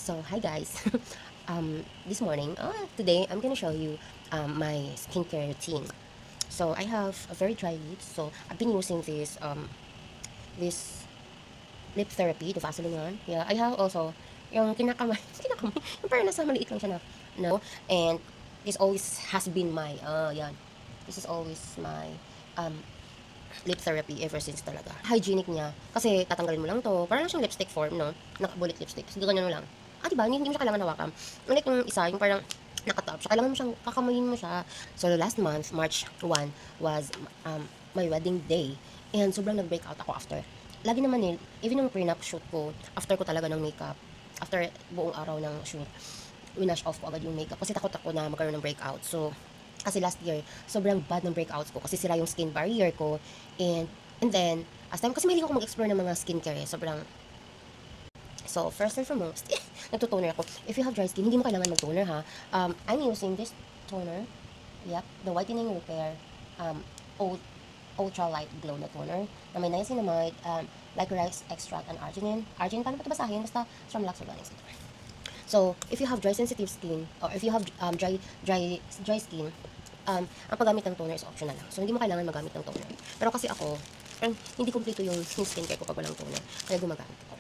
So, hi guys. This morning, today I'm gonna show you my skincare routine. So, I have a very dry lips, so I've been using this lip therapy, the Vaseline one. Yeah, I have also yung kinakamay, kinakamay, yung parang nasa maliit lang siya na, no? And this always has been my, yan. This is always my um, lip therapy ever since talaga. Hygienic niya. Kasi tatanggalin mo lang to. Parang siyang lipstick form, no? Naka-bullet lipstick. So, ganyan mo lang. Diba? Hindi mo siya kailangan hawakan. Unlike yung isa, yung parang nakatop. So, kailangan mo siyang kakamayin mo siya. So, last month, March 1, was my wedding day. And sobrang nag-breakout ako after. Lagi naman even yung prenup shoot ko, after ko talaga ng makeup, after buong araw ng shoot, winash off ko agad yung makeup. Kasi takot ako na magkaroon ng breakout. So, kasi last year, sobrang bad ng breakouts ko kasi sila yung skin barrier ko. And then, as time, kasi mahilig ako mag-explore ng mga skincare eh. Sobrang, so, first and foremost, nagtutoner ako. If you have dry skin, hindi mo kailangan mag-toner ha. I'm using this toner. Yep, the whitening repair ultra light glow na toner na may niacinamide, licorice extract, and arginine. Arginine, paano ba ito basahin? Basta from Lux Organics ito. So, if you have dry sensitive skin, or if you have dry skin, ang paggamit ng toner is optional lang. So, hindi mo kailangan magamit ng toner. Pero kasi ako, hindi kumpleto yung skincare ko pag walang toner. Kaya gumagamit ako.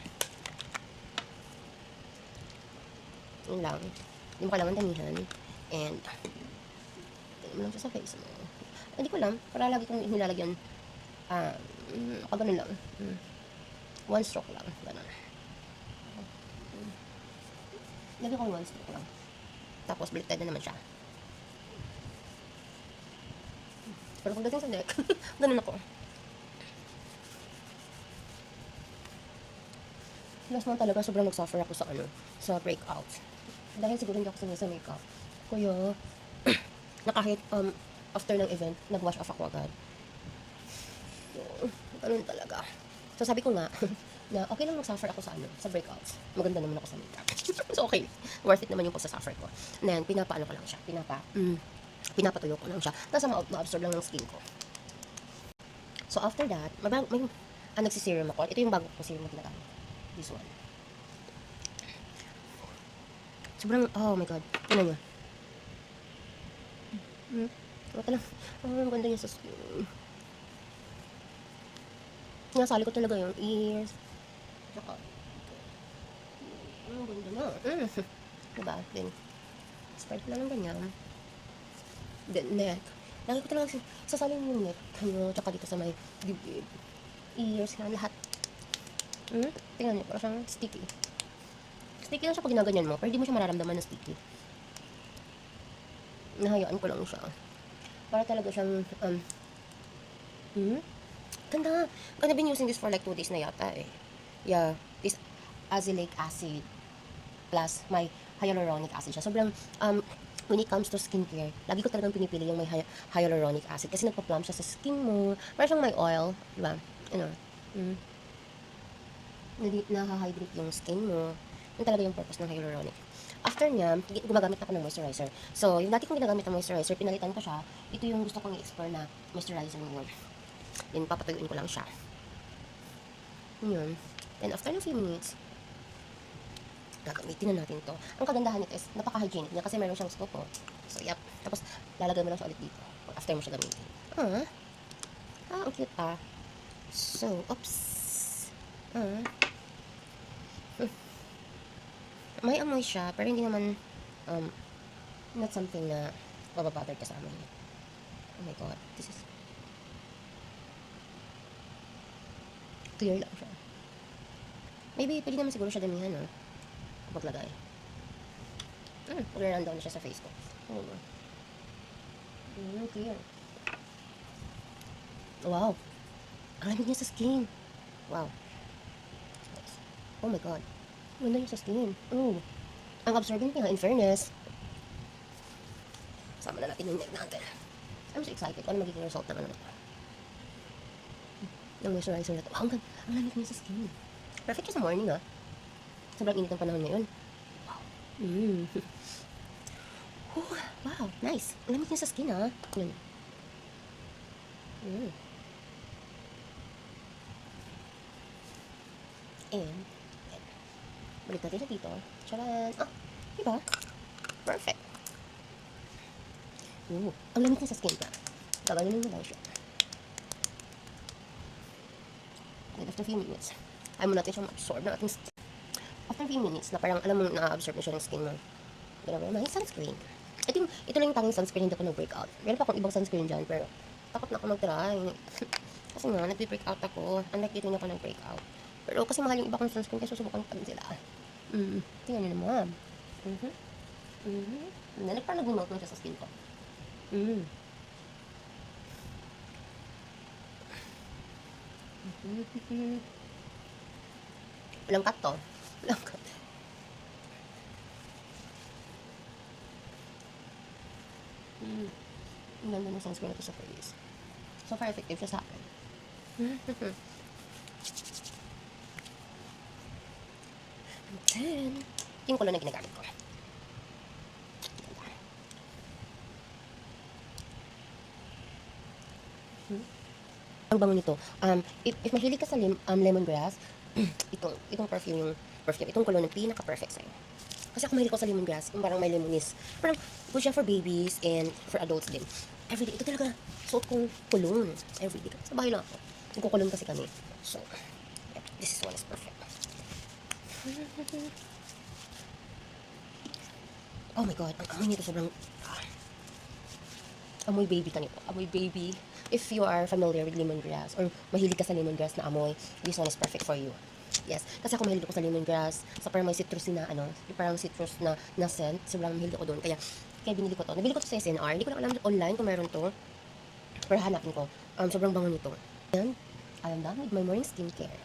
Yun lang. Hindi mo kailangan damihan. And, tingnan mo lang siya sa face mo. Hindi ko lang. Para lagi kong nilalagyan. Pag ganun lang. One stroke lang. Ganun. Lagyan ko one stroke lang. Tapos, baliktad na naman siya. Pero pagdating sa neck, ganun ako. Last month talaga, sobrang nag-suffer ako sa breakout. Dahil siguro hindi ako sanay sa makeup. Kaya, na kahit after ng event, nag-wash off ako agad. So, ganun talaga. So, sabi ko nga, na okay lang mag-suffer ako sa breakouts. Maganda naman ako sa makeup. So, okay. Worth it naman yung pagsasuffer ko. And then, pinapaano ko lang siya. Pinapatuyo ko lang siya. Nasa ma-absorb lang ng skin ko. So, after that, may nagsiserum ako. Ito yung bago ko serum na ginagamit. This one. Sobrang, oh my god. Tignan nyo. Ito lang. Ang ganda niya sa skin. Nasali ko talaga yung ears. Saka, ang ganda na. Diba? Then, spread ko lang ng ganyan. Then, neck. Lagi ko talaga sasali yung neck. Tsaka dito sa may dibdib. Ears na lahat. Tingnan niyo, parang siyang sticky. Sticky lang siya pag ginaganyan mo, pero hindi mo siya mararamdaman na sticky. Nahayaan ko lang siya. Para talaga siyang, ganda. I've been using this for like 2 days na yata eh. Yeah, this azelaic acid plus my hyaluronic acid siya. Sobrang, when it comes to skincare, lagi ko talagang pinipili yung may hyaluronic acid kasi nagpa-plump siya sa skin mo. Parang siyang may oil, diba? Ano, nahahydrate yung skin mo. Yun talaga yung purpose ng hyaluronic. After niya, gumagamit ako ng moisturizer. So, yung dati kong ginagamit ng moisturizer, pinalitan ko siya. Ito yung gusto kong i-explore na moisturizer ngayon. Then, papatuyuin ko lang siya. Yun. Then, after ng few minutes, gagamitin na natin to. Ang kagandahan nito is, napaka-hygienic niya kasi meron siyang scoop, oh. So, yep. Tapos, lalagay mo lang siya ulit dito. After mo siya gamitin. Ang cute pa. So, oops. May amoy siya, pero hindi naman, not something na mababother ka sa amoy niya. Oh my god, this is clear lang siya. Maybe, pwede naman siguro siya damihan, no? Kapag lagay. Pag-run down na siya sa face ko. Clear. Wow. Ang lamig niya sa skin. Wow. Oh my god. Ganda niya sa skin. Ang absorbing niya, in fairness. Sama na natin yung neck natin. I'm so excited. Ano magiging result ng ano na ito? Yung moisturizer na ito. Wow, ang lamig niya sa skin. Perfect siya sa morning, ha? Sobrang init ng panahon ngayon. Wow. Wow, nice. Ang lamig niya sa skin, ha? Yun. And, Balik natin siya dito. Charan! Ah! Diba? Perfect. Ooh, ang lamig niya sa skin ka. Gagalinin mo lang siya. And after a few minutes, ayaw mo natin siya ma-absorb na ating skin. After a few minutes, na parang alam mo na-absorb na siya ng skin mo. Grabe, may sunscreen. Ito lang yung tanging sunscreen, hindi ako nag-breakout. Meron pa akong ibang sunscreen dyan, pero takot na ako mag-try. Kasi nga, nag-breakout ako. Unlike dito, hindi ako nag-breakout. Pero kasi mahal yung iba kong sunscreen, kaya susubukan ko pa din sila. Tingnan nyo naman. Parang nag-melt lang siya sa skin ko. Walang cut to. Walang cut. Ang ganda ng sunscreen na to sa face. So far effective siya sa akin. And then, yung color na ginagamit ko. Ang bango nito. If mahilig ka sa lemongrass, itong perfume, itong color na pinaka-perfect sa'yo. Kasi ako mahilig ko sa lemongrass, yung parang may lemonis. Parang good siya for babies and for adults din. Everyday, ito talaga, suot kong cologne. Everyday. Sa bahay lang ako. Nagkukulong kasi kami. So, yeah, this one is perfect. Oh my god, ang amoy nito sobrang... amoy baby ka nito. Amoy baby. If you are familiar with lemongrass or mahilig ka sa lemongrass na amoy, this one is perfect for you. Yes, kasi ako mahilig ako sa lemongrass. So parang may citrus na parang citrus na scent. Sobrang mahilig ako doon. Kaya binili ko to. Nabili ko to sa SNR. Hindi ko na alam online kung meron to. Pero hanapin ko. Sobrang bango nito. And I'm done with my morning skincare.